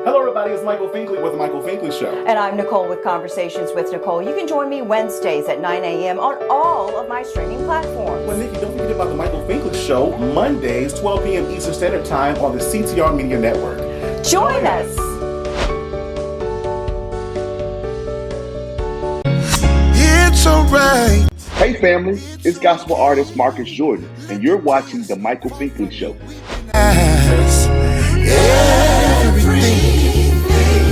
Hello, everybody. It's Michael Finkley with The Michael Finkley Show. And I'm Nicole with Conversations with Nicole. You can join me Wednesdays at 9 a.m. on all of my streaming platforms. Well, Nikki, don't forget about The Michael Finkley Show, Mondays, 12 p.m. Eastern Standard Time on the CTR Media Network. Join us. It's alright. Hey family, it's gospel artist Marcus Jordan, and you're watching The Michael Finkley Show. Everything,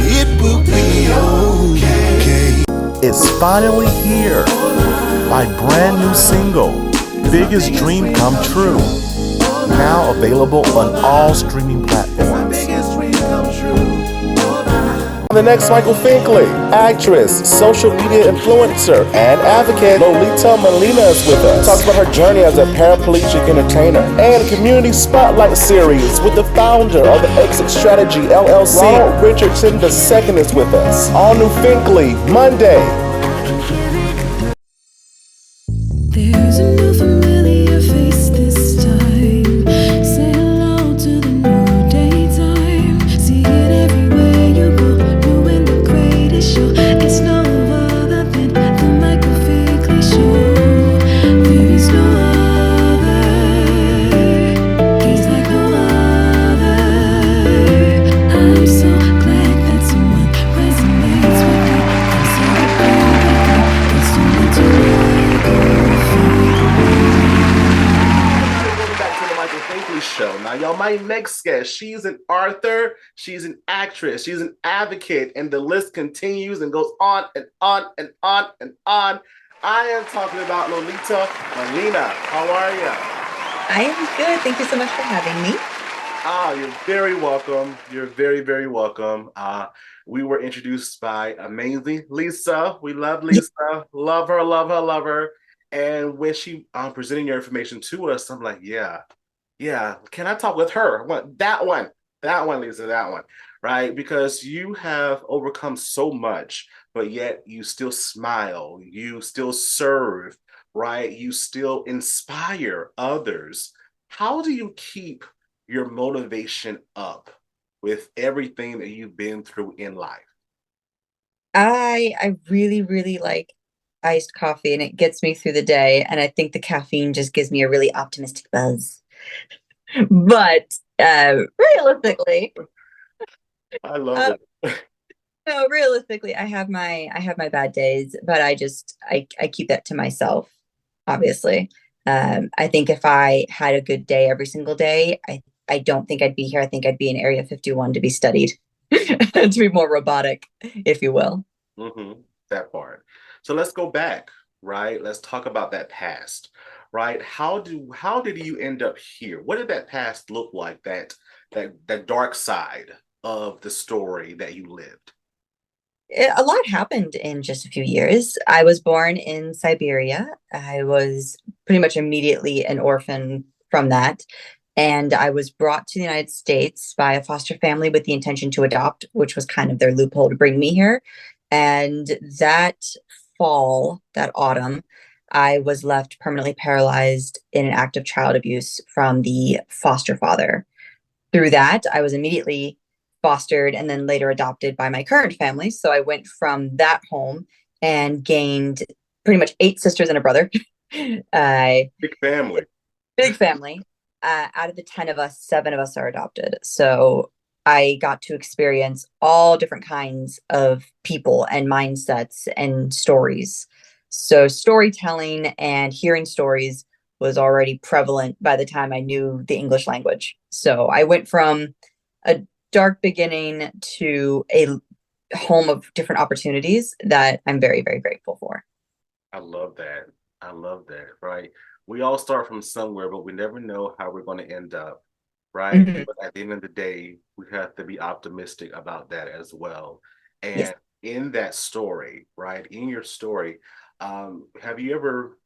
it will be okay. It's finally here. My brand new single, Biggest Dream Come True. Now available on all streaming platforms. The next Michael Finkley, actress, social media influencer, and advocate Lolita Milena is with us. Talks about her journey as a paraplegic entertainer and a community spotlight series with the founder of the Exit Strategy LLC, Ronald Richardson II is with us. All new Finkley, Monday. There's a new familiar face this time. Say hello to the new daytime. See it everywhere you go. New and the greatest show. It's no other than the Michael Finkley Show. There is no other. He's like no other. I'm so glad that someone resonates with me. I'm so glad it's someone to Welcome back to the Michael Finkley Show. Now, y'all, my next guest, she's an author, she's an actress, she's an advocate, and the list continues and goes on and on and on and on. I am talking about Lolita Molina. How are you? I am good. Thank you so much for having me. You're very welcome. You're very, very welcome. We were introduced by amazing Lisa. We love Lisa. Love her, love her, love her. And when she presented your information to us, I'm like, yeah. Can I talk with her? That one, Lisa, that one, right? Because you have overcome so much, but yet you still smile, you still serve, right? You still inspire others. How do you keep your motivation up with everything that you've been through in life? I really, really like iced coffee and it gets me through the day. And I think the caffeine just gives me a really optimistic buzz. But realistically, I love it. no, realistically, I have my bad days, but I keep that to myself, obviously. I think if I had a good day every single day, I don't think I'd be here. I think I'd be in Area 51 to be studied, to be more robotic, if you will. That part. So let's go back, right? Let's talk about that past, right? How did you end up here? What did that past look like? That dark side of the story that you lived. A lot happened in just a few years. I was born in Siberia. I was pretty much immediately an orphan from that. And I was brought to the United States by a foster family with the intention to adopt, which was kind of their loophole to bring me here. And that autumn, I was left permanently paralyzed in an act of child abuse from the foster father. Through that, I was immediately fostered and then later adopted by my current family. So I went from that home and gained pretty much 8 sisters and a brother. Big family. Big family. Out of the 10 of us, 7 of us are adopted. So I got to experience all different kinds of people and mindsets and stories. So storytelling and hearing stories was already prevalent by the time I knew the English language. So I went from a dark beginning to a home of different opportunities that I'm very, very grateful for. I love that, right? We all start from somewhere, but we never know how we're going to end up, right? But at the end of the day, we have to be optimistic about that as well. And Yes. In that story, right? In your story, have you ever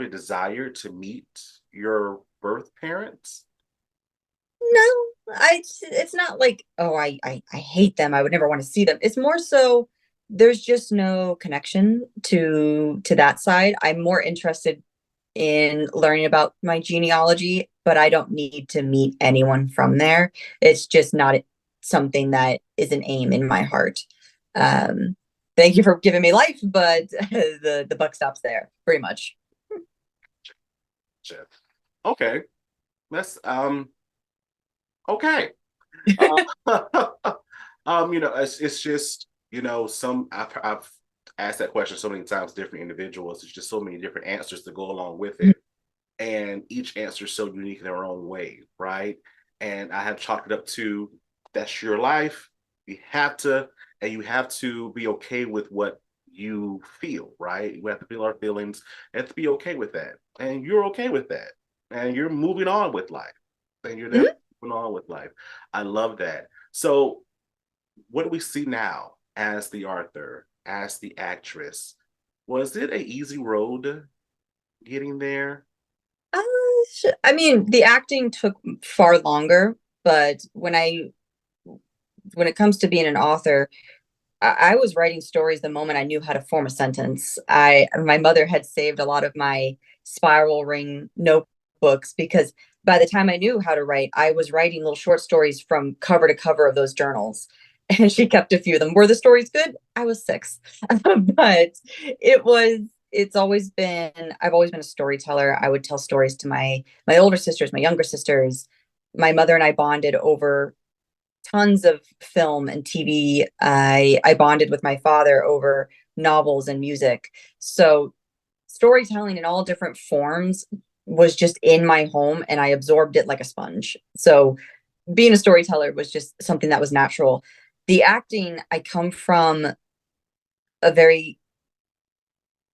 desired to meet your birth parents? No, it's not like, oh, I hate them. I would never want to see them. It's more so there's just no connection to that side. I'm more interested in learning about my genealogy, but I don't need to meet anyone from there. It's just not something that is an aim in my heart. Thank you for giving me life, but the buck stops there, pretty much. Gotcha. Okay. That's okay. It's just, I've asked that question so many times, different individuals. It's just so many different answers to go along with it. And each answer is so unique in their own way, right? And I have chalked it up to that's your life. You have to be okay with what you feel, right? You have to feel our feelings and to be okay with that. And you're okay with that. And you're moving on with life. And you're there moving on with life. I love that. So what do we see now as the Arthur, as the actress? Was it an easy road getting there? I mean, the acting took far longer, but when it comes to being an author, I was writing stories the moment I knew how to form a sentence. My mother had saved a lot of my spiral ring notebooks because by the time I knew how to write, I was writing little short stories from cover to cover of those journals. And she kept a few of them. Were the stories good? I was 6. But it's always been, I've always been a storyteller. I would tell stories to my older sisters, my younger sisters. My mother and I bonded over tons of film and TV. I bonded with my father over novels and music. So storytelling in all different forms was just in my home and I absorbed it like a sponge. So being a storyteller was just something that was natural. The acting, I come from a very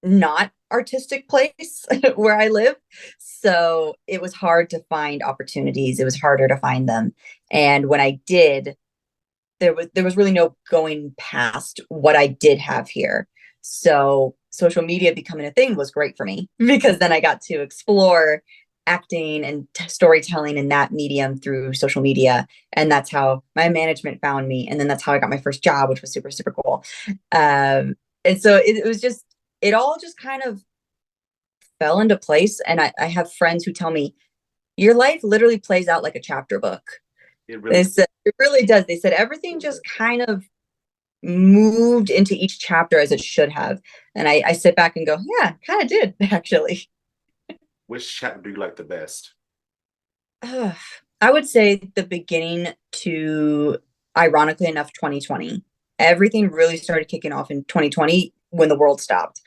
not artistic place where I live. So it was hard to find opportunities. It was harder to find them. And when I did, there was really no going past what I did have here. So social media becoming a thing was great for me because then I got to explore acting and storytelling in that medium through social media. And that's how my management found me. And then that's how I got my first job, which was super, super cool. And so it was just, it all just kind of fell into place. And I have friends who tell me, your life literally plays out like a chapter book. They said, it really does. They said everything just kind of moved into each chapter as it should have. And I sit back and go, yeah, kind of did actually. Which chapter do you like the best? I would say the beginning to, ironically enough, 2020. Everything really started kicking off in 2020 when the world stopped,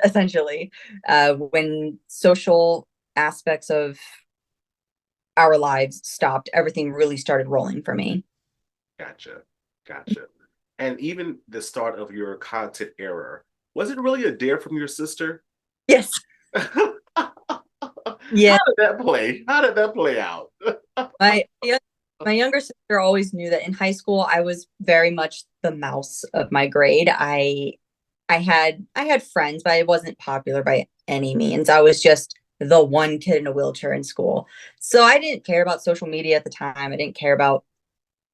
essentially. When social aspects of our lives stopped, everything really started rolling for me. Gotcha. And even the start of your content era, was it really a dare from your sister? Yes. Yeah. How did that play out? My younger sister always knew that in high school I was very much the mouse of my grade. I had friends, but I wasn't popular by any means. I was just the one kid in a wheelchair in school. So I didn't care about social media at the time. I didn't care about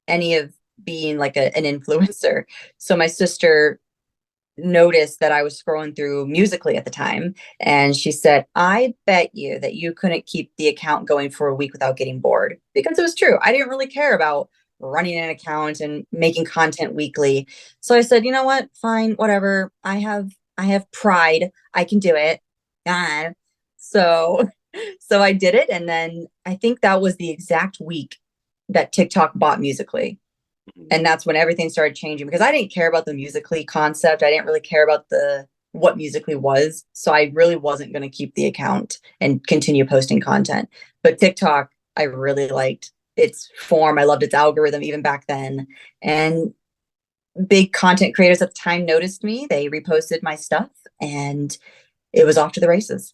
any of being like an influencer. So my sister noticed that I was scrolling through Musically at the time. And she said, I bet you that you couldn't keep the account going for a week without getting bored. Because it was true. I didn't really care about running an account and making content weekly. So I said, you know what? Fine, whatever. I have pride. I can do it. Ah. So I did it. And then I think that was the exact week that TikTok bought Musically. And that's when everything started changing because I didn't care about the Musically concept. I didn't really care about what Musically was. So I really wasn't going to keep the account and continue posting content. But TikTok, I really liked its form. I loved its algorithm even back then. And big content creators at the time noticed me. They reposted my stuff and it was off to the races.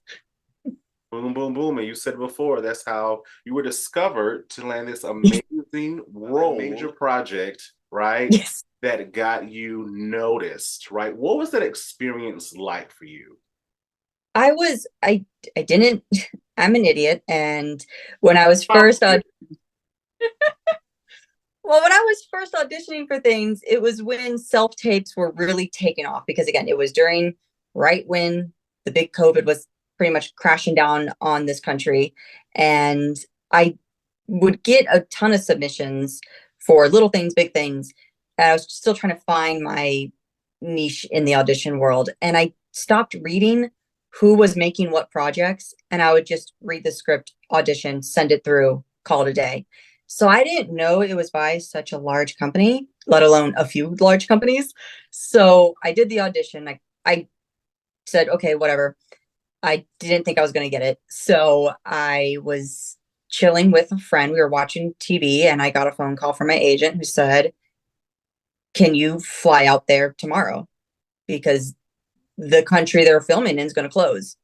Boom, boom, boom. And you said before, that's how you were discovered to land this amazing role, major project, right? Yes. That got you noticed, right? What was that experience like for you? I didn't, I'm an idiot. And when I was first when I was first auditioning for things, it was when self-tapes were really taken off because again, it was right when the big COVID was pretty much crashing down on this country. And I would get a ton of submissions for little things, big things. And I was still trying to find my niche in the audition world. And I stopped reading who was making what projects. And I would just read the script, audition, send it through, call it a day. So I didn't know it was by such a large company, let alone a few large companies. So I did the audition. I said, okay, whatever. I didn't think I was going to get it. So I was chilling with a friend. We were watching TV and I got a phone call from my agent who said, can you fly out there tomorrow? Because the country they're filming in is going to close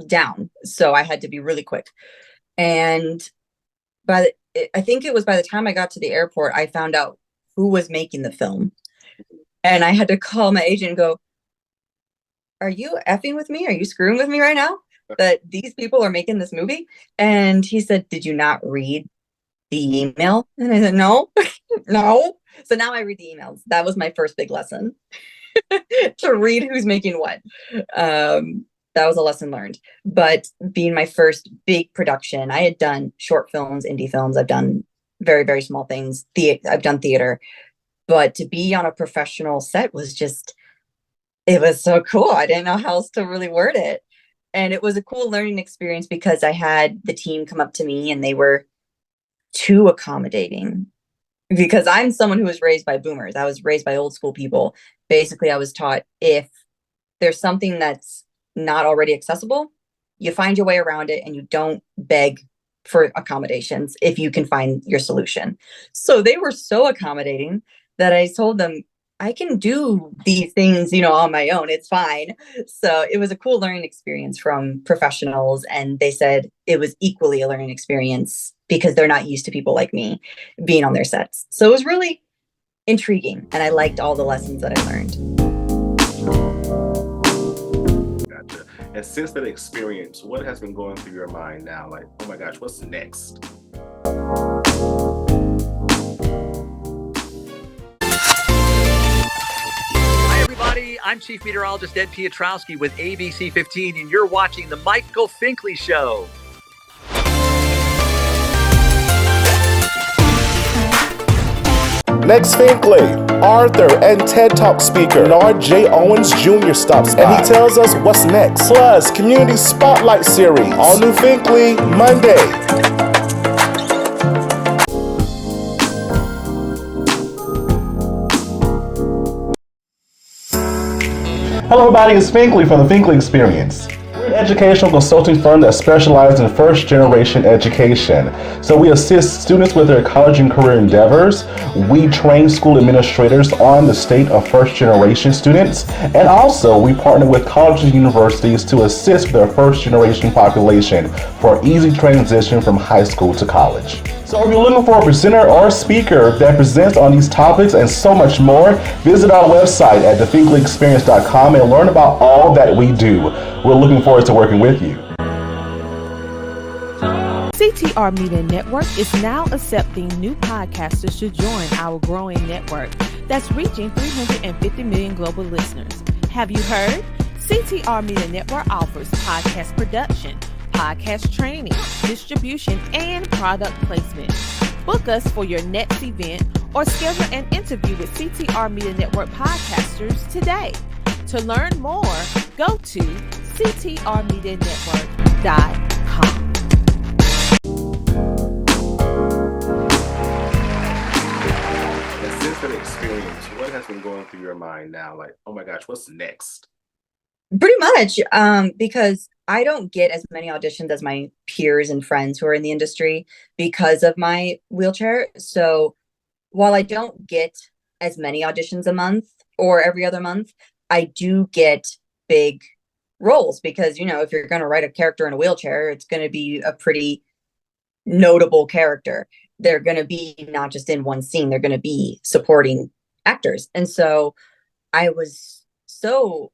down. So I had to be really quick. And I think it was by the time I got to the airport, I found out who was making the film. And I had to call my agent and go, are you effing with me? Are you screwing with me right now? That these people are making this movie? And he said, did you not read the email? And I said, no, no. So now I read the emails. That was my first big lesson. To read who's making what. That was a lesson learned. But being my first big production, I had done short films, indie films. I've done very, very small things. I've done theater. But to be on a professional set was just, it was so cool. I didn't know how else to really word it. And it was a cool learning experience because I had the team come up to me and they were too accommodating. Because I'm someone who was raised by boomers. I was raised by old school people. Basically, I was taught if there's something that's not already accessible, you find your way around it and you don't beg for accommodations if you can find your solution. So they were so accommodating that I told them, I can do these things, on my own. It's fine. So it was a cool learning experience from professionals. And they said it was equally a learning experience because they're not used to people like me being on their sets. So it was really intriguing. And I liked all the lessons that I learned. Gotcha. And since that experience, what has been going through your mind now? Like, oh my gosh, what's next? I'm Chief Meteorologist Ed Piotrowski with ABC 15, and you're watching The Michael Finkley Show. Next, Finkley, Arthur, and TED Talk speaker Bernard J. Owens Jr. stops by, and he tells us what's next. Plus, Community Spotlight Series, all new Finkley, Monday. Hello everybody, it's Finkley from the Finkley Experience. We're an educational consulting firm that specializes in first-generation education. So we assist students with their college and career endeavors. We train school administrators on the state of first-generation students. And also, we partner with colleges and universities to assist their first-generation population for easy transition from high school to college. So if you're looking for a presenter or a speaker that presents on these topics and so much more, visit our website at thefinkleyexperience.com and learn about all that we do. We're looking forward to working with you. CTR Media Network is now accepting new podcasters to join our growing network that's reaching 350 million global listeners. Have you heard? CTR Media Network offers podcast production, podcast training, distribution, and product placement. Book us for your next event or schedule an interview with CTR Media Network podcasters today. To learn more, go to ctrmedianetwork.com. And since that experience, what has been going through your mind now? Like, oh my gosh, what's next? Pretty much, because I don't get as many auditions as my peers and friends who are in the industry because of my wheelchair. So while I don't get as many auditions a month or every other month, I do get big roles because, if you're going to write a character in a wheelchair, it's going to be a pretty notable character. They're going to be not just in one scene, they're going to be supporting actors. And so I was so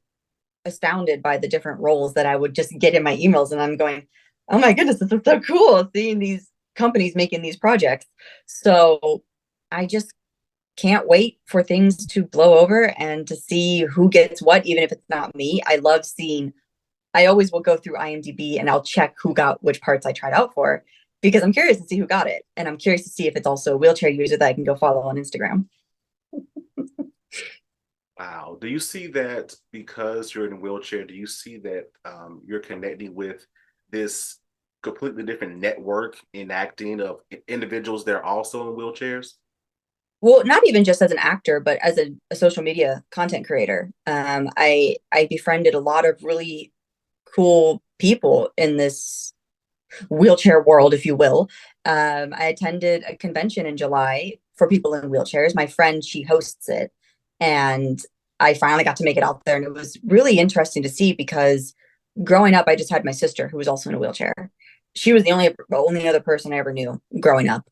astounded by the different roles that I would just get in my emails, and I'm going, oh my goodness, this is so cool seeing these companies making these projects. So I just can't wait for things to blow over and to see who gets what, even if it's not me. I love seeing, I always will go through IMDb and I'll check who got which parts I tried out for. because I'm curious to see who got it. And I'm curious to see if it's also a wheelchair user that I can go follow on Instagram. Wow. Do you see that because you're in a wheelchair? Do you see that you're connecting with this completely different network enacting of individuals that are also in wheelchairs? Well, not even just as an actor, but as a social media content creator. I befriended a lot of really cool people in this wheelchair world, if you will. I attended a convention in July for people in wheelchairs. My friend, she hosts it, and I finally got to make it out there, and it was really interesting to see because growing up, I just had my sister who was also in a wheelchair. She was the only other person I ever knew growing up,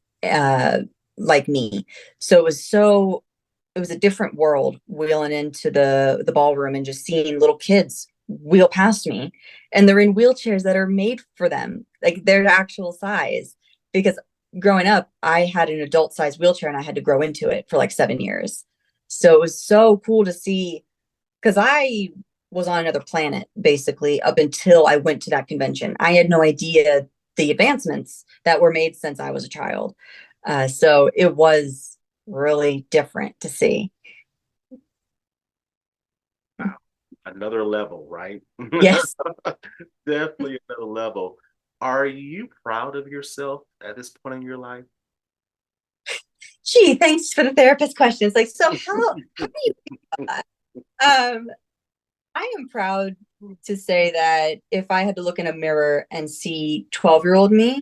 like me. So it was a different world wheeling into the ballroom and just seeing little kids wheel past me, and they're in wheelchairs that are made for them, like their actual size. Because growing up, I had an adult size wheelchair and I had to grow into it for like 7 years. So it was so cool to see, because I was on another planet basically up until I went to that convention. I had no idea the advancements that were made since I was a child. So it was really different to see. Wow. Another level, right? Yes. Definitely another level. Are you proud of yourself at this point in your life? Gee, thanks for the therapist questions. Like, so how do you think about that? I am proud to say that if I had to look in a mirror and see 12-year-old me,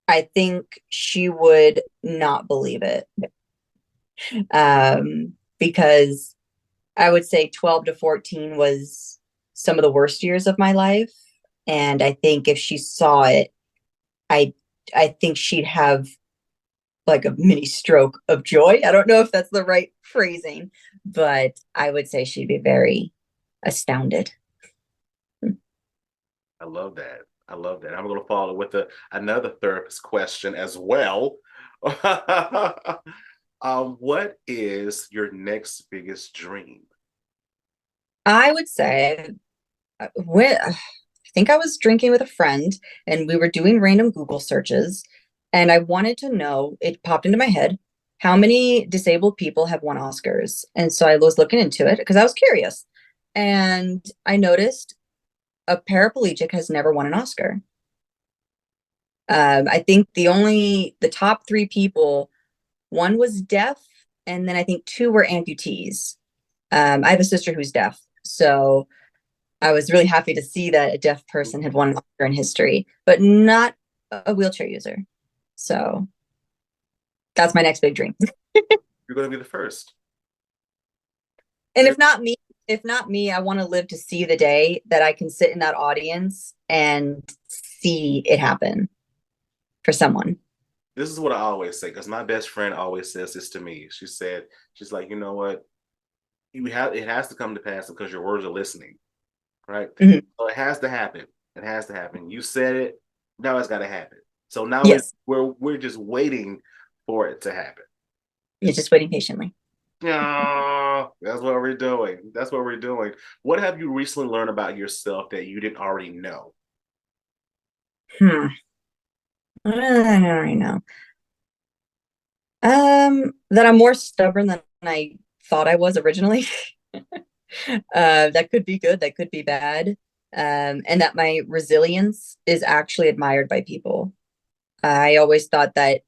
I think she would not believe it. Because I would say 12 to 14 was some of the worst years of my life. And I think if she saw it, I I think she'd have like a mini stroke of joy. I don't know if that's the right phrasing, but I would say she'd be very astounded. I love that. I love that. I'm going to follow with another therapist question as well. What is your next biggest dream? I would say when I think I was drinking with a friend and we were doing random Google searches, and I wanted to know, it popped into my head, how many disabled people have won Oscars. And so I was looking into it because I was curious. And I noticed a paraplegic has never won an Oscar. I think the top three people, one was deaf, and then I think two were amputees. I have a sister who's deaf, so I was really happy to see that a deaf person had won an Oscar in history, but not a wheelchair user. So that's my next big dream. You're going to be the first. And if not me, I want to live to see the day that I can sit in that audience and see it happen for someone. This is what I always say, because my best friend always says this to me. She's like, you know what? It has to come to pass because your words are listening, right? Mhm. So it has to happen. It has to happen. You said it. Now it's got to happen. So now Yes. we're just waiting for it to happen. You're just waiting patiently. Yeah, that's what we're doing. That's what we're doing. What have you recently learned about yourself that you didn't already know? I don't already know. That I'm more stubborn than I thought I was originally. That could be good, that could be bad. And that my resilience is actually admired by people. I always thought that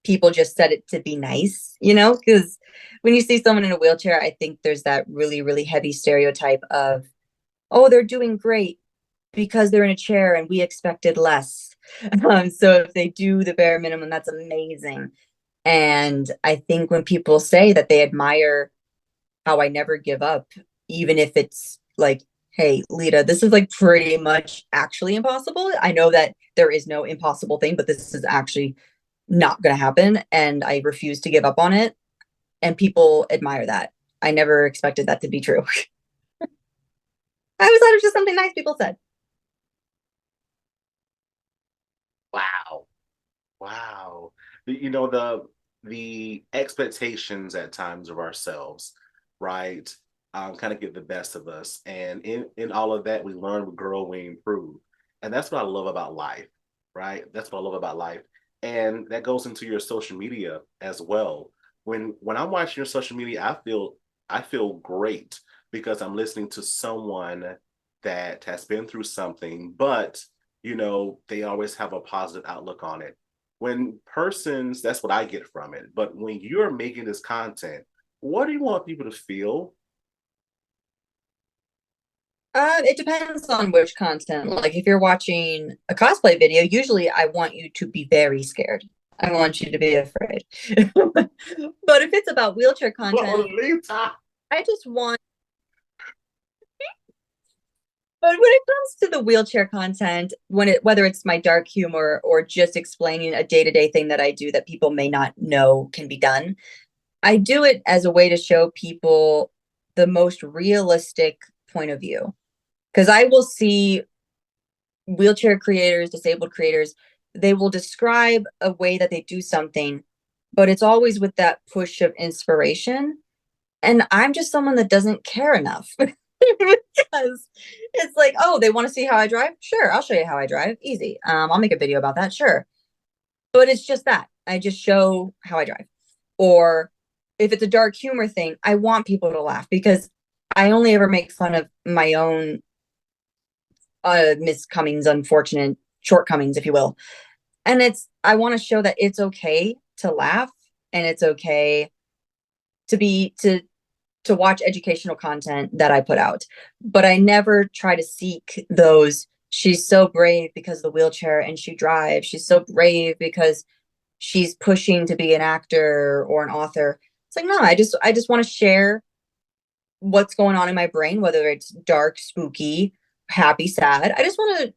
people just said it to be nice, because when you see someone in a wheelchair, I think there's that really, really heavy stereotype of, oh, they're doing great because they're in a chair and we expected less. So if they do the bare minimum, that's amazing. And I think when people say that they admire how I never give up, even if it's like, hey, Lita, this is like pretty much actually impossible. I know that there is no impossible thing, but this is actually not going to happen. And I refuse to give up on it. And people admire that. I never expected that to be true. I always thought it was just something nice people said. Wow. Wow. The expectations at times of ourselves, right? Kind of get the best of us. And in all of that, we learn, we grow, we improve. And that's what I love about life. right? That's what I love about life. And that goes into your social media as well. When I'm watching your social media, I feel great because I'm listening to someone that has been through something, but they always have a positive outlook on it. When persons, that's what I get from it. But when you're making this content, what do you want people to feel? It depends on which content. Like if you're watching a cosplay video, usually I want you to be very scared. I want you to be afraid. But if it's about wheelchair content, Lolita. I just want. But when it comes to the wheelchair content, whether it's my dark humor or just explaining a day-to-day thing that I do that people may not know can be done, I do it as a way to show people the most realistic point of view. Because I will see wheelchair creators, disabled creators, they will describe a way that they do something, but it's always with that push of inspiration. And I'm just someone that doesn't care enough. Because it's like, oh, they want to see how I drive? Sure, I'll show you how I drive. Easy. I'll make a video about that. Sure. But it's just that. I just show how I drive. Or if it's a dark humor thing, I want people to laugh because I only ever make fun of my own miscomings, unfortunate shortcomings, if you will. And I want to show that it's okay to laugh and it's okay to watch educational content that I put out. But I never try to seek those, she's so brave because of the wheelchair and she drives. She's so brave because she's pushing to be an actor or an author. It's like, no, I just want to share what's going on in my brain, whether it's dark, spooky, happy, sad. I just want to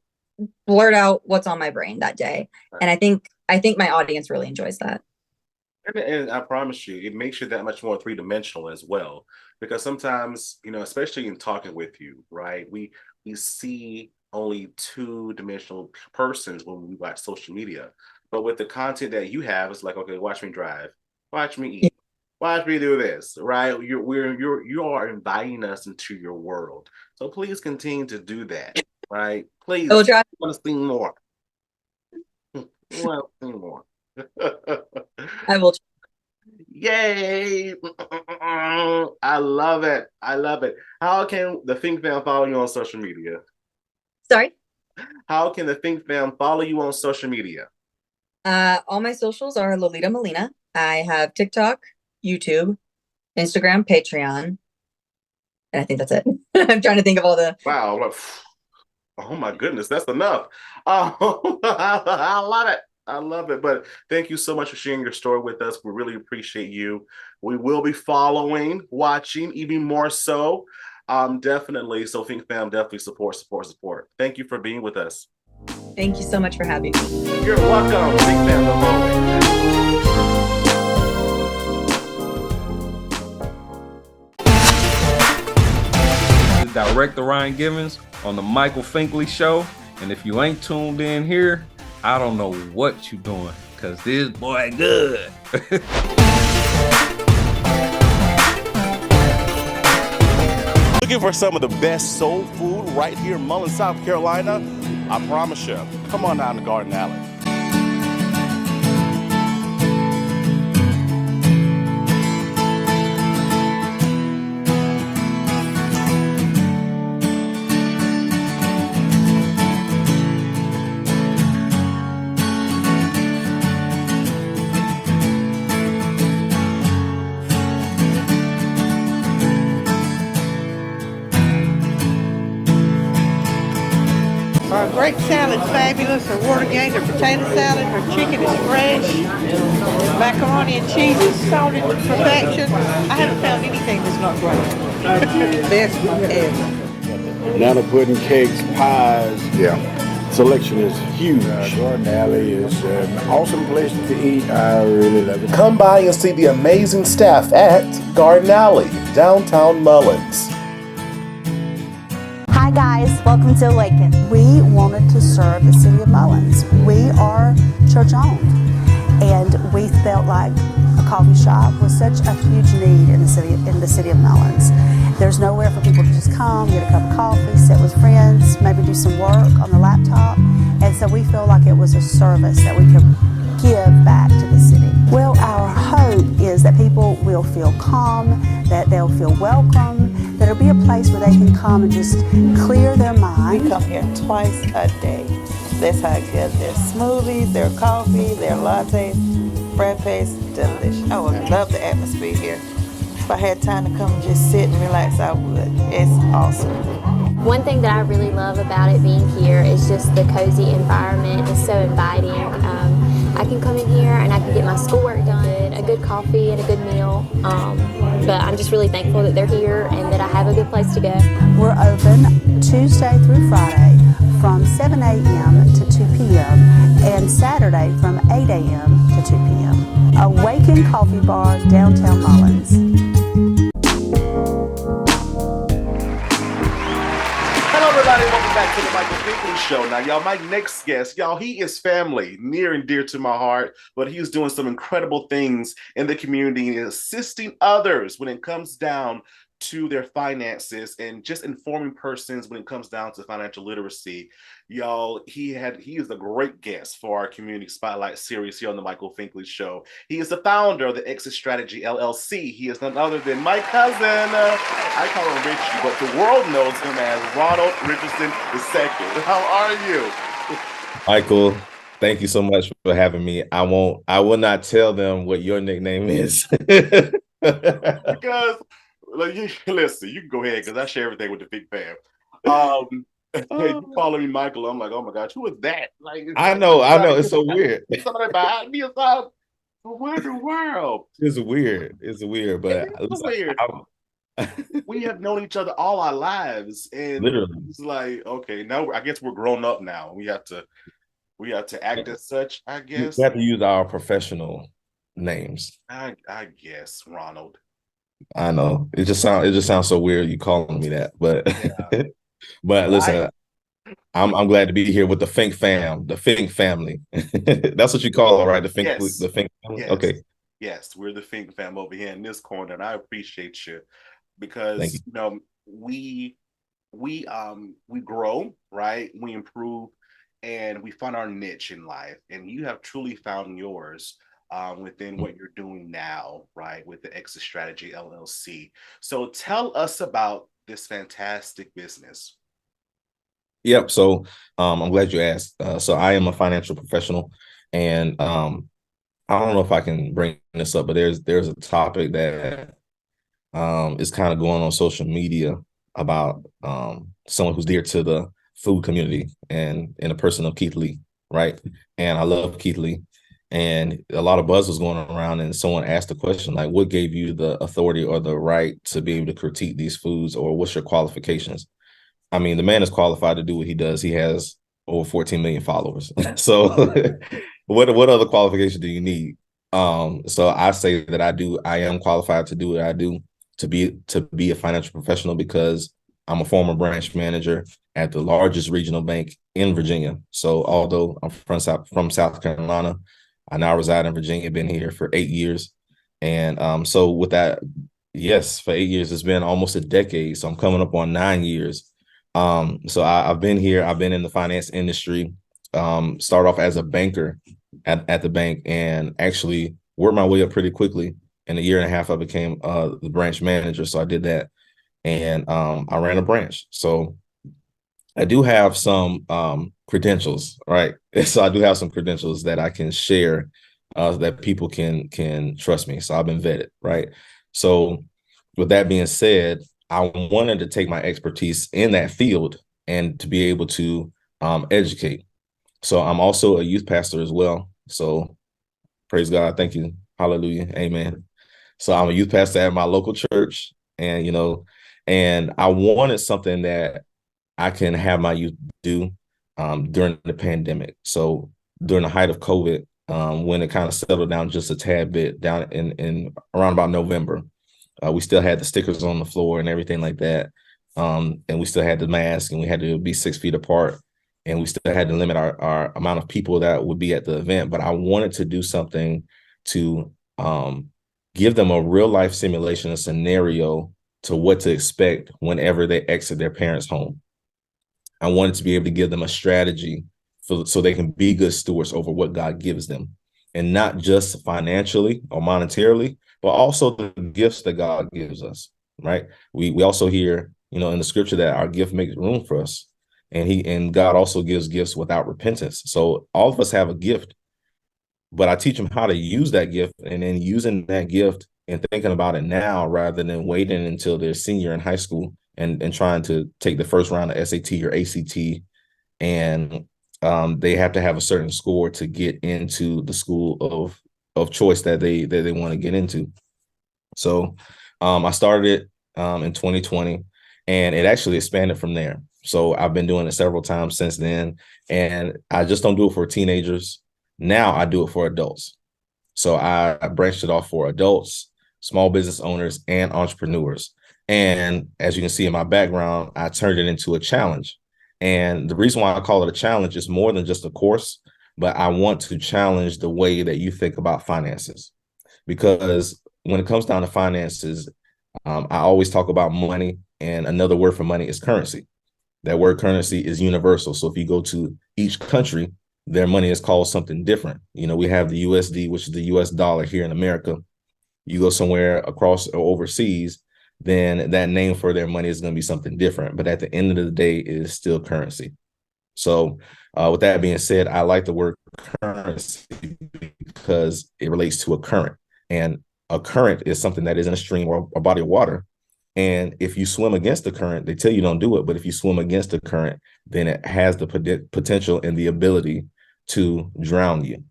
blurt out what's on my brain that day. And I think my audience really enjoys that. And I promise you, it makes you that much more three-dimensional as well. Because sometimes, especially in talking with you, right, we see only two-dimensional persons when we watch social media. But with the content that you have, it's like, okay, watch me drive, watch me eat, watch me do this, right? You are inviting us into your world. So please continue to do that, right? Please, I want to see more. I want to see more. I will. Yay! I love it. I love it. How can the Think Fam follow you on social media? Sorry? How can the Think Fam follow you on social media? All my socials are Lolita Molina. I have TikTok, YouTube, Instagram, Patreon, and I think that's it. I'm trying to think of all the. Wow! Oh my goodness, that's enough. Oh, I love it. I love it. But thank you so much for sharing your story with us. We really appreciate you. We will be following, watching, even more so. Definitely. So Think Fam definitely support. Thank you for being with us. Thank you so much for having me. You're welcome. Think Fam, as always. Director Ryan Givens on the Michael Finkley Show. And if you ain't tuned in here, I don't know what you doing, cause this boy good. Looking for some of the best soul food right here in Mullen, South Carolina? I promise you, come on down to Garden Alley. Our great salad's fabulous. Our water gains, our potato salad, our chicken is fresh. Macaroni and cheese is salted to perfection. I haven't found anything that's not great. Best ever. Banana pudding, cakes, pies. Yeah. Selection is huge. Garden Alley is an awesome place to eat. I really love it. Come by and see the amazing staff at Garden Alley, downtown Mullins. Hi guys, welcome to Awaken. We wanted to serve the city of Mullins. We are church owned and we felt like a coffee shop was such a huge need in the city of Mullins. There's nowhere for people to just come, get a cup of coffee, sit with friends, maybe do some work on the laptop. And so we feel like it was a service that we could give back to the city. Well, our hope is that people will feel calm, that they'll feel welcome, that it'll be a place where they can come and just clear their mind. We come here twice a day. That's how good their smoothies, their coffee, their lattes, frappes, delicious. I would love the atmosphere here. If I had time to come and just sit and relax, I would. It's awesome. One thing that I really love about it being here is just the cozy environment. It's so inviting. I can come in here and I can get my schoolwork done, a good coffee and a good meal. But I'm just really thankful that they're here and that I have a good place to go. We're open Tuesday through Friday from 7 a.m. to 2 p.m. and Saturday from 8 a.m. to 2 p.m. Awaken Coffee Bar, downtown Mullins. Hello, everybody. Welcome back to the Michael Finkley Show. Now, y'all, my next guest, y'all, he is family, near and dear to my heart, but he's doing some incredible things in the community and assisting others when it comes down to their finances and just informing persons when it comes down to financial literacy. Y'all, he is a great guest for our Community Spotlight series here on the Michael Finkley Show. He is the founder of the Exit Strategy LLC. He is none other than my cousin. I call him Richie, but the world knows him as Ronald Richardson II. How are you? Michael, thank you so much for having me. I will not tell them what your nickname is. Because listen, you can go ahead because I share everything with the big fam. You follow me, Michael. I'm like, oh my gosh, who is that? Like, I know. It's so weird. Somebody behind me is like, what in the world? It's weird, but it's weird. We have known each other all our lives, and literally, it's like, okay, now I guess we're grown up now. We have to act as such. I guess we have to use our professional names. I guess Ronald. I know it just sounds so weird you calling me that, but yeah. But listen, I'm glad to be here with the Fink fam, the Fink family. That's what you call it, right? The Fink, yes. The Fink family. Yes. Okay. Yes, we're the Fink fam over here in this corner, and I appreciate you because you know we grow, right? We improve, and we find our niche in life, and you have truly found yours. Within what you're doing now, right, with the Exit Strategy LLC. So tell us about this fantastic business. Yep. So I'm glad you asked. So I am a financial professional, and I don't know if I can bring this up, but there's a topic that is kind of going on social media about someone who's dear to the food community and in a person of Keith Lee, right? And I love Keith Lee. And a lot of buzz was going around, and someone asked the question, like, what gave you the authority or the right to be able to critique these foods, or what's your qualifications? I mean, the man is qualified to do what he does. He has over 14 million followers. So what other qualification do you need? So I say that I am qualified to do what I do, to be a financial professional, because I'm a former branch manager at the largest regional bank in Virginia. So although I'm from South Carolina, I now reside in Virginia, been here for 8 years. And so with that, yes, for 8 years, it's been almost a decade. So I'm coming up on 9 years. So I've been here. I've been in the finance industry, started off as a banker at the bank, and actually worked my way up pretty quickly. In a year and a half, I became the branch manager. So I did that. And I ran a branch. So I do have some credentials, right? So I do have some credentials that I can share that people can trust me. So I've been vetted, right? So with that being said, I wanted to take my expertise in that field and to be able to educate. So I'm also a youth pastor as well. So praise God. Thank you. Hallelujah. Amen. So I'm a youth pastor at my local church, and, and I wanted something that I can have my youth do during the pandemic. So during the height of COVID, when it kind of settled down just a tad bit, down in around about November, we still had the stickers on the floor and everything like that. And we still had the mask, and we had to be 6 feet apart, and we still had to limit our amount of people that would be at the event. But I wanted to do something to give them a real life simulation, a scenario to what to expect whenever they exit their parents' home. I wanted to be able to give them a strategy so they can be good stewards over what God gives them, and not just financially or monetarily, but also the gifts that God gives us, right? We also hear, in the scripture that our gift makes room for us, and God also gives gifts without repentance. So all of us have a gift, but I teach them how to use that gift, and then using that gift and thinking about it now rather than waiting until they're senior in high school and trying to take the first round of SAT or ACT, and they have to have a certain score to get into the school of choice that they want to get into. So I started it in 2020, and it actually expanded from there. So I've been doing it several times since then, and I just don't do it for teenagers. Now I do it for adults. So I branched it off for adults, small business owners, and entrepreneurs. And as you can see in my background, I turned it into a challenge. And the reason why I call it a challenge is more than just a course, but I want to challenge the way that you think about finances. Because when it comes down to finances, I always talk about money, and another word for money is currency. That word currency is universal. So if you go to each country, their money is called something different. We have the USD, which is the US dollar here in America. You go somewhere across or overseas, then that name for their money is going to be something different. But at the end of the day, it is still currency. So with that being said, I like the word currency because it relates to a current. And a current is something that is in a stream or a body of water. And if you swim against the current, they tell you don't do it. But if you swim against the current, then it has the potential and the ability to drown you.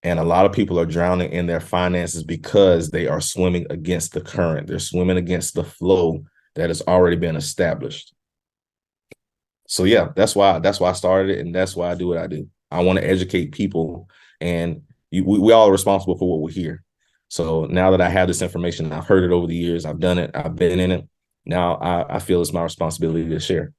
And a lot of people are drowning in their finances because they are swimming against the current. They're swimming against the flow that has already been established. So yeah, that's why I started it, and that's why I do what I do. I want to educate people, and we all are responsible for what we hear. So now that I have this information, I've heard it over the years, I've done it, I've been in it. Now I feel it's my responsibility to share.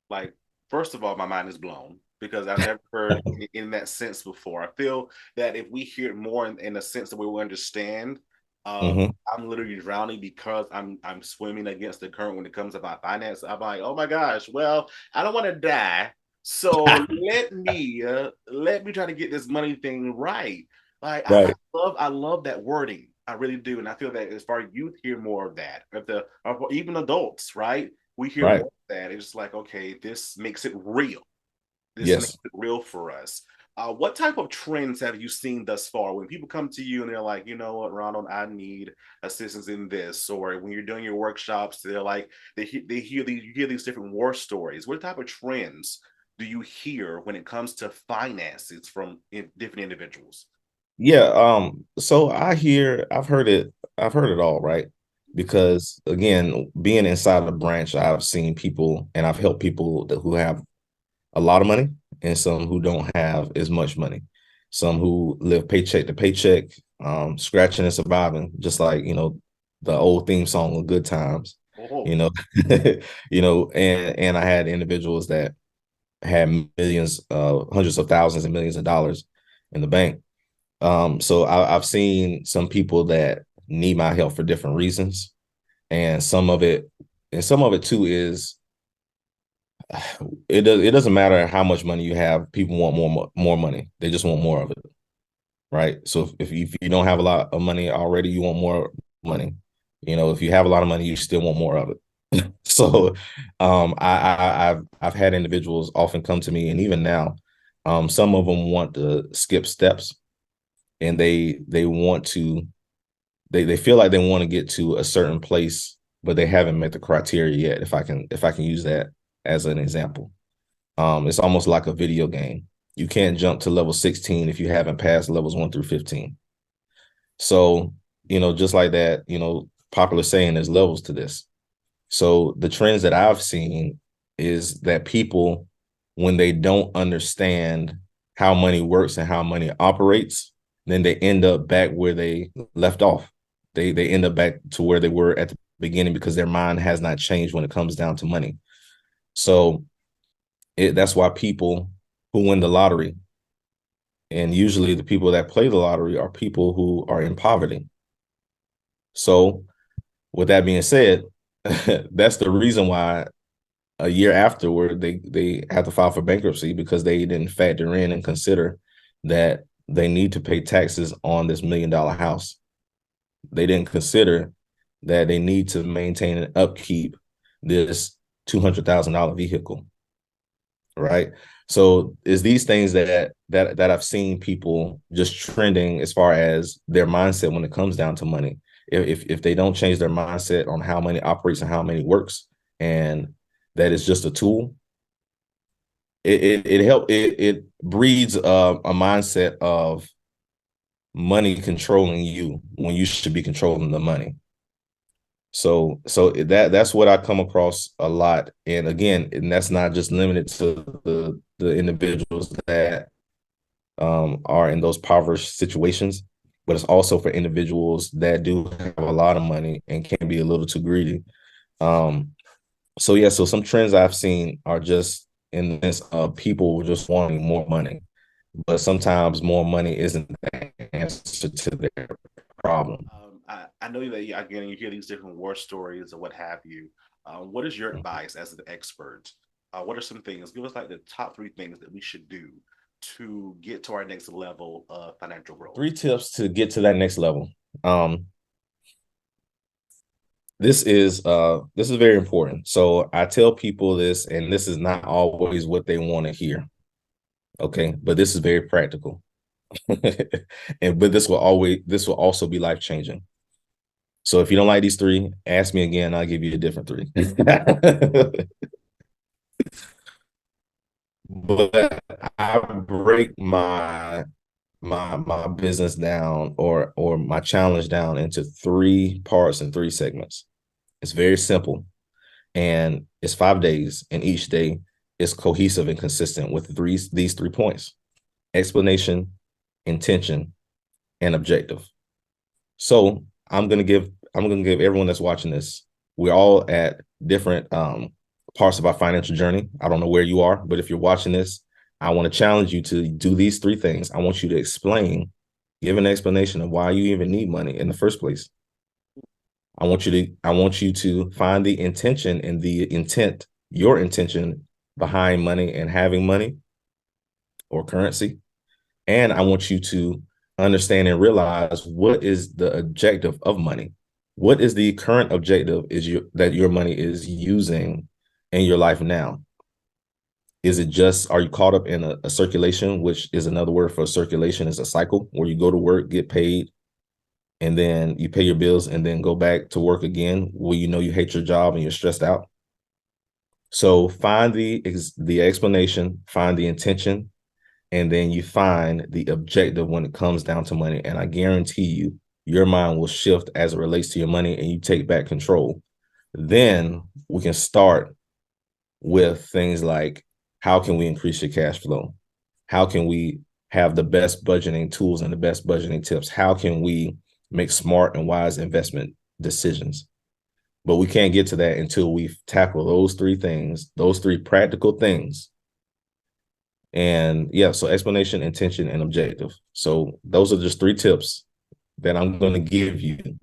Like, first of all, my mind is blown because I've never heard in that sense before. I feel that if we hear it more in the sense that we will understand, I'm literally drowning because I'm swimming against the current when it comes to my finance. I'm like, oh my gosh, well, I don't want to die, so let me try to get this money thing right. Like, right. I love that wording. I really do, and I feel that as far as youth hear more of that, even adults, right? We hear more of that. It's just like, okay, this makes it real. This makes it real for us. What type of trends have you seen thus far when people come to you and they're like, you know what, Ronald, I need assistance in this, or when you're doing your workshops, they're like, you hear these different war stories. What type of trends do you hear when it comes to finances from different individuals? Yeah, so I've heard it all, right? Because again, being inside the branch, I've seen people and I've helped people who have a lot of money and some who don't have as much money. Some who live paycheck to paycheck, scratching and surviving, just like, the old theme song of Good Times. And I had individuals that had millions, hundreds of thousands and millions of dollars in the bank. So I've seen some people that need my help for different reasons. And some of it too is it doesn't matter how much money you have. People want more money. They just want more of it, right? So if you don't have a lot of money already, you want more money. If you have a lot of money, you still want more of it. So I've had individuals often come to me, and even now, some of them want to skip steps, and they want to they feel like they want to get to a certain place, but they haven't met the criteria yet. If I can use that as an example. It's almost like a video game. You can't jump to level 16 if you haven't passed levels 1 through 15. So, just like that, popular saying, there's levels to this. So the trends that I've seen is that people, when they don't understand how money works and how money operates, then they end up back where they left off. They end up back to where they were at the beginning because their mind has not changed when it comes down to money. So that's why people who win the lottery, and usually the people that play the lottery are people who are in poverty. So with that being said, that's the reason why a year afterward they have to file for bankruptcy, because they didn't factor in and consider that they need to pay taxes on this $1 million house. They didn't consider that they need to maintain and upkeep this $200,000 vehicle, right? So it's these things that I've seen people just trending as far as their mindset when it comes down to money. If they don't change their mindset on how money operates and how money works, and that is just a tool, it breeds a mindset of money controlling you when you should be controlling the money. So that's what I come across a lot. And again, and that's not just limited to the individuals that are in those impoverished situations, but it's also for individuals that do have a lot of money and can be a little too greedy. So some trends I've seen are just in this people just wanting more money, but sometimes more money isn't the answer to their problem. I know that again you hear these different war stories or what have you. What is your advice as an expert? What are some things? Give us like the top 3 things that we should do to get to our next level of financial growth. 3 tips to get to that next level. This is very important. So I tell people this, and this is not always what they want to hear. Okay, but this is very practical. But this will also be life-changing. So if you don't like these 3, ask me again, I'll give you a different 3. But I break my business down or my challenge down into 3 parts and 3 segments. It's very simple, and it's 5 days, and each day is cohesive and consistent with these 3 points: explanation, intention, and objective. So I'm gonna give everyone that's watching this, we're all at different parts of our financial journey. I don't know where you are, but if you're watching this, I want to challenge you to do these 3 things. I want you to give an explanation of why you even need money in the first place. I want you to find the intention and your intention behind money and having money or currency. And I want you to understand and realize what is the objective of money. What is the current objective that your money is using in your life now? Is it just, are you caught up in a circulation, which is another word for circulation, is a cycle where you go to work, get paid, and then you pay your bills and then go back to work again, where you know you hate your job and you're stressed out? So find the explanation, find the intention, and then you find the objective when it comes down to money. And I guarantee you, your mind will shift as it relates to your money and you take back control. Then we can start with things like, how can we increase your cash flow? How can we have the best budgeting tools and the best budgeting tips? How can we make smart and wise investment decisions? But we can't get to that until we tackle those 3 things, those 3 practical things. And so explanation, intention, and objective. So those are just 3 tips that I'm going to give you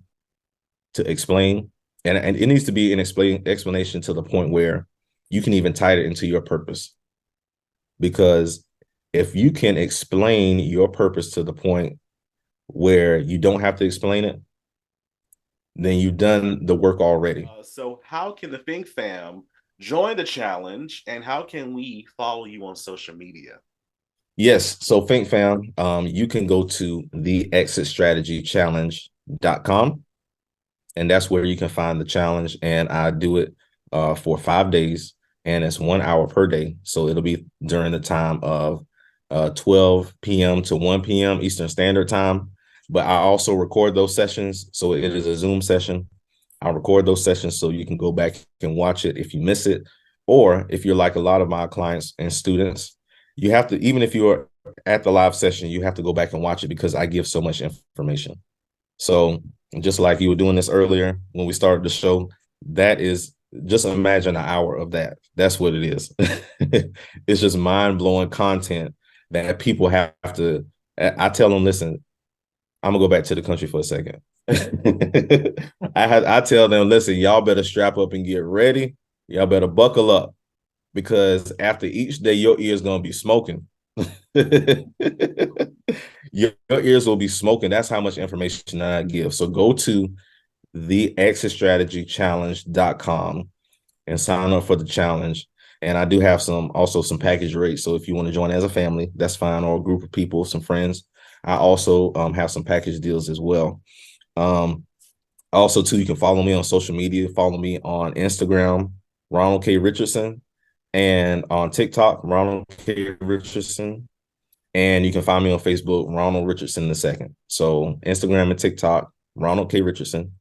to explain. And it needs to be an explanation to the point where you can even tie it into your purpose. Because if you can explain your purpose to the point where you don't have to explain it, then you've done the work already. So how can the Think Fam join the challenge, and how can we follow you on social media? Yes. So Think Fam, you can go to theexitstrategychallenge.com, and that's where you can find the challenge. And I do it for 5 days, and it's 1 hour per day. So it'll be during the time of 12 p.m. to 1 p.m. Eastern Standard Time. But I also record those sessions. So it is a Zoom session. I'll record those sessions so you can go back and watch it if you miss it. Or if you're like a lot of my clients and students, you have to, even if you're at the live session, you have to go back and watch it because I give so much information. So just like you were doing this earlier when we started the show, that is, just imagine an hour of that. That's what it is. It's just mind-blowing content that people have to, I tell them, listen, I'm gonna go back to the country for a second. I tell them, listen, y'all better strap up and get ready. Y'all better buckle up, because after each day, your ears gonna be smoking. Your ears will be smoking. That's how much information I give. So go to theexitstrategychallenge.com and sign up for the challenge. And I do have some package rates. So if you want to join as a family, that's fine, or a group of people, some friends. I also have some package deals as well. Also, too, you can follow me on social media. Follow me on Instagram, Ronald K. Richardson, and on TikTok, Ronald K. Richardson. And you can find me on Facebook, Ronald Richardson II. So Instagram and TikTok, Ronald K. Richardson.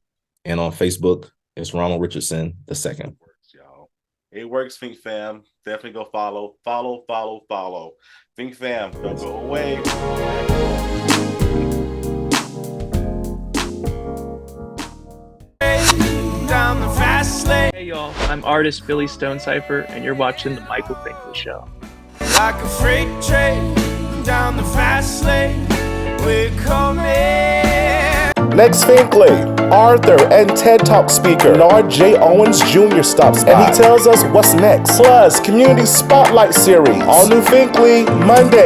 And on Facebook, it's Ronald Richardson II. It works, Think Fam. Definitely go follow. Think Fam, don't go away. Down the fast lane. Hey y'all, I'm artist Billy Stonecipher, and you're watching The Michael Finkley Show. Like a freight train down the fast lane, we're coming. Next, Finkley, Arthur and TED Talk speaker Lord J. Owens Jr. stops by, and he tells us what's next. Plus, Community Spotlight Series, all new Finkley Monday.